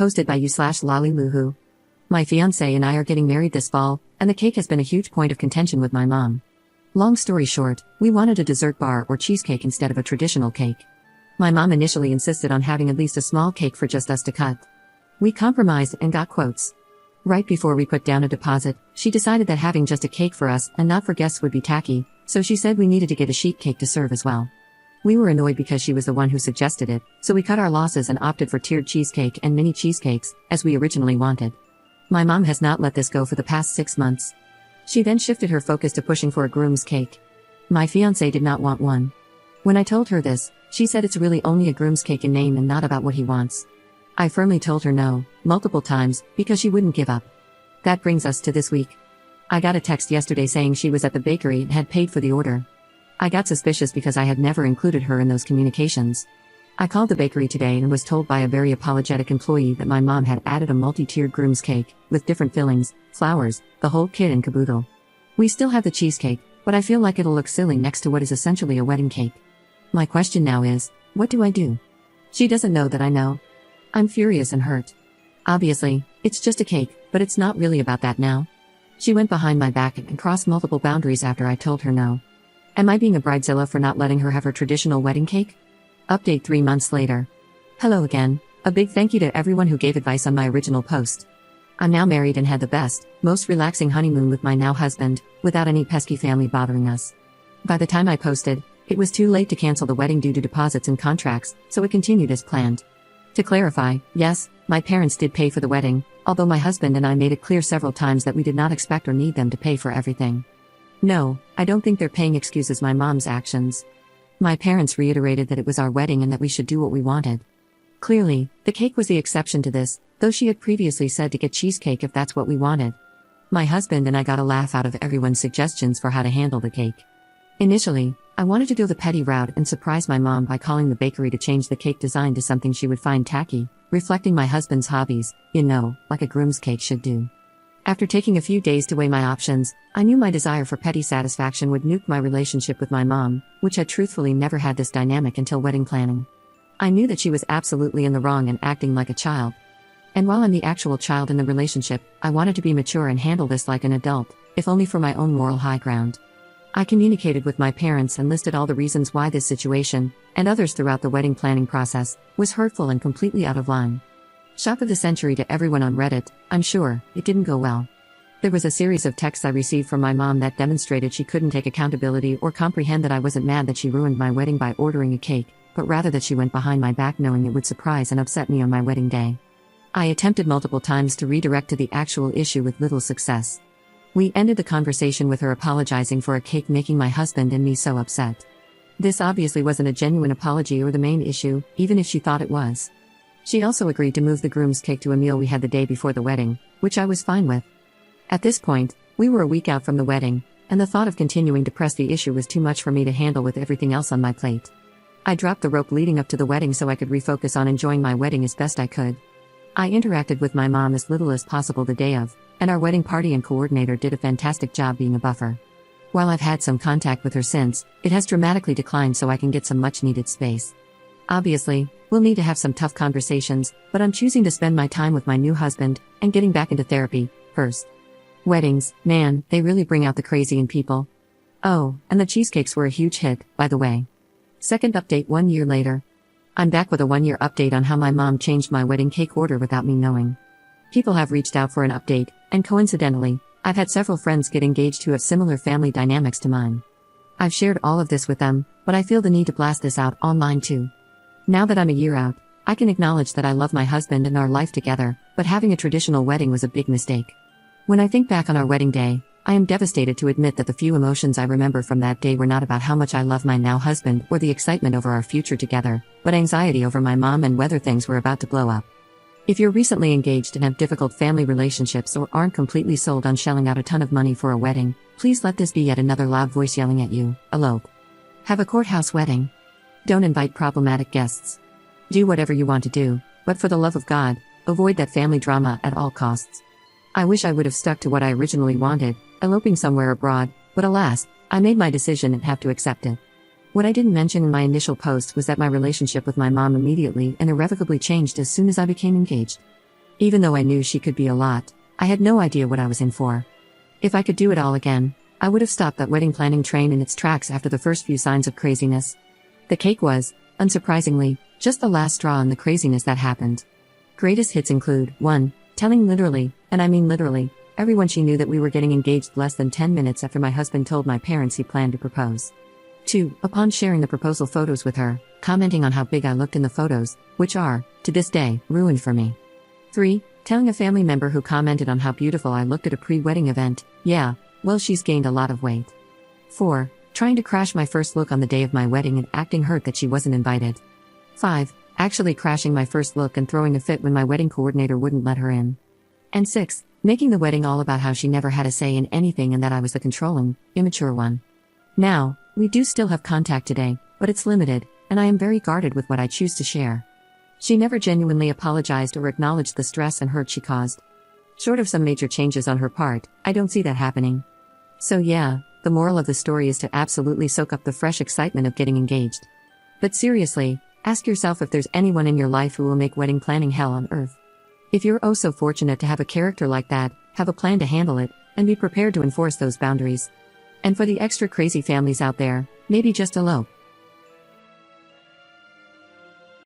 Hosted by you/Laliluhu. My fiancé and I are getting married this fall, and the cake has been a huge point of contention with my mom. Long story short, we wanted a dessert bar or cheesecake instead of a traditional cake. My mom initially insisted on having at least a small cake for just us to cut. We compromised and got quotes. Right before we put down a deposit, she decided that having just a cake for us and not for guests would be tacky, so she said we needed to get a sheet cake to serve as well. We were annoyed because she was the one who suggested it, so we cut our losses and opted for tiered cheesecake and mini cheesecakes, as we originally wanted. My mom has not let this go for the past 6 months. She then shifted her focus to pushing for a groom's cake. My fiancé did not want one. When I told her this, she said it's really only a groom's cake in name and not about what he wants. I firmly told her no, multiple times, because she wouldn't give up. That brings us to this week. I got a text yesterday saying she was at the bakery and had paid for the order. I got suspicious because I had never included her in those communications. I called the bakery today and was told by a very apologetic employee that my mom had added a multi-tiered groom's cake, with different fillings, flowers, the whole kit and caboodle. We still have the cheesecake, but I feel like it'll look silly next to what is essentially a wedding cake. My question now is, what do I do? She doesn't know that I know. I'm furious and hurt. Obviously, it's just a cake, but it's not really about that now. She went behind my back and crossed multiple boundaries after I told her no. Am I being a bridezilla for not letting her have her traditional wedding cake? Update 3 months later. Hello again. A big thank you to everyone who gave advice on my original post. I'm now married and had the best, most relaxing honeymoon with my now husband, without any pesky family bothering us. By the time I posted, it was too late to cancel the wedding due to deposits and contracts, so it continued as planned. To clarify, yes, my parents did pay for the wedding, although my husband and I made it clear several times that we did not expect or need them to pay for everything. No, I don't think they're paying excuses my mom's actions. My parents reiterated that it was our wedding and that we should do what we wanted. Clearly, the cake was the exception to this, though she had previously said to get cheesecake if that's what we wanted. My husband and I got a laugh out of everyone's suggestions for how to handle the cake. Initially, I wanted to go the petty route and surprise my mom by calling the bakery to change the cake design to something she would find tacky, reflecting my husband's hobbies, like a groom's cake should do. After taking a few days to weigh my options, I knew my desire for petty satisfaction would nuke my relationship with my mom, which had truthfully never had this dynamic until wedding planning. I knew that she was absolutely in the wrong and acting like a child. And while I'm the actual child in the relationship, I wanted to be mature and handle this like an adult, if only for my own moral high ground. I communicated with my parents and listed all the reasons why this situation, and others throughout the wedding planning process, was hurtful and completely out of line. Shock of the century to everyone on Reddit, I'm sure, it didn't go well. There was a series of texts I received from my mom that demonstrated she couldn't take accountability or comprehend that I wasn't mad that she ruined my wedding by ordering a cake, but rather that she went behind my back knowing it would surprise and upset me on my wedding day. I attempted multiple times to redirect to the actual issue with little success. We ended the conversation with her apologizing for a cake making my husband and me so upset. This obviously wasn't a genuine apology or the main issue, even if she thought it was. She also agreed to move the groom's cake to a meal we had the day before the wedding, which I was fine with. At this point, we were a week out from the wedding, and the thought of continuing to press the issue was too much for me to handle with everything else on my plate. I dropped the rope leading up to the wedding so I could refocus on enjoying my wedding as best I could. I interacted with my mom as little as possible the day of, and our wedding party and coordinator did a fantastic job being a buffer. While I've had some contact with her since, it has dramatically declined so I can get some much-needed space. Obviously, we'll need to have some tough conversations, but I'm choosing to spend my time with my new husband, and getting back into therapy, first. Weddings, man, they really bring out the crazy in people. Oh, and the cheesecakes were a huge hit, by the way. Second update 1 year later. I'm back with a 1-year update on how my mom changed my wedding cake order without me knowing. People have reached out for an update, and coincidentally, I've had several friends get engaged who have similar family dynamics to mine. I've shared all of this with them, but I feel the need to blast this out online too. Now that I'm a year out, I can acknowledge that I love my husband and our life together, but having a traditional wedding was a big mistake. When I think back on our wedding day, I am devastated to admit that the few emotions I remember from that day were not about how much I love my now husband or the excitement over our future together, but anxiety over my mom and whether things were about to blow up. If you're recently engaged and have difficult family relationships or aren't completely sold on shelling out a ton of money for a wedding, please let this be yet another loud voice yelling at you, elope. Have a courthouse wedding. Don't invite problematic guests. Do whatever you want to do, but for the love of God, avoid that family drama at all costs. I wish I would have stuck to what I originally wanted, eloping somewhere abroad, but alas, I made my decision and have to accept it. What I didn't mention in my initial post was that my relationship with my mom immediately and irrevocably changed as soon as I became engaged. Even though I knew she could be a lot, I had no idea what I was in for. If I could do it all again, I would have stopped that wedding planning train in its tracks after the first few signs of craziness. The cake was, unsurprisingly, just the last straw in the craziness that happened. Greatest hits include 1. Telling literally, and I mean literally, everyone she knew that we were getting engaged less than 10 minutes after my husband told my parents he planned to propose. 2. Upon sharing the proposal photos with her, commenting on how big I looked in the photos, which are, to this day, ruined for me. 3. Telling a family member who commented on how beautiful I looked at a pre-wedding event, yeah, well, she's gained a lot of weight. 4. Trying to crash my first look on the day of my wedding and acting hurt that she wasn't invited. 5. Actually crashing my first look and throwing a fit when my wedding coordinator wouldn't let her in. And 6. Making the wedding all about how she never had a say in anything and that I was the controlling, immature one. Now, we do still have contact today, but it's limited, and I am very guarded with what I choose to share. She never genuinely apologized or acknowledged the stress and hurt she caused. Short of some major changes on her part, I don't see that happening. So yeah, the moral of the story is to absolutely soak up the fresh excitement of getting engaged. But seriously, ask yourself if there's anyone in your life who will make wedding planning hell on earth. If you're oh so fortunate to have a character like that, have a plan to handle it, and be prepared to enforce those boundaries. And for the extra crazy families out there, maybe just elope.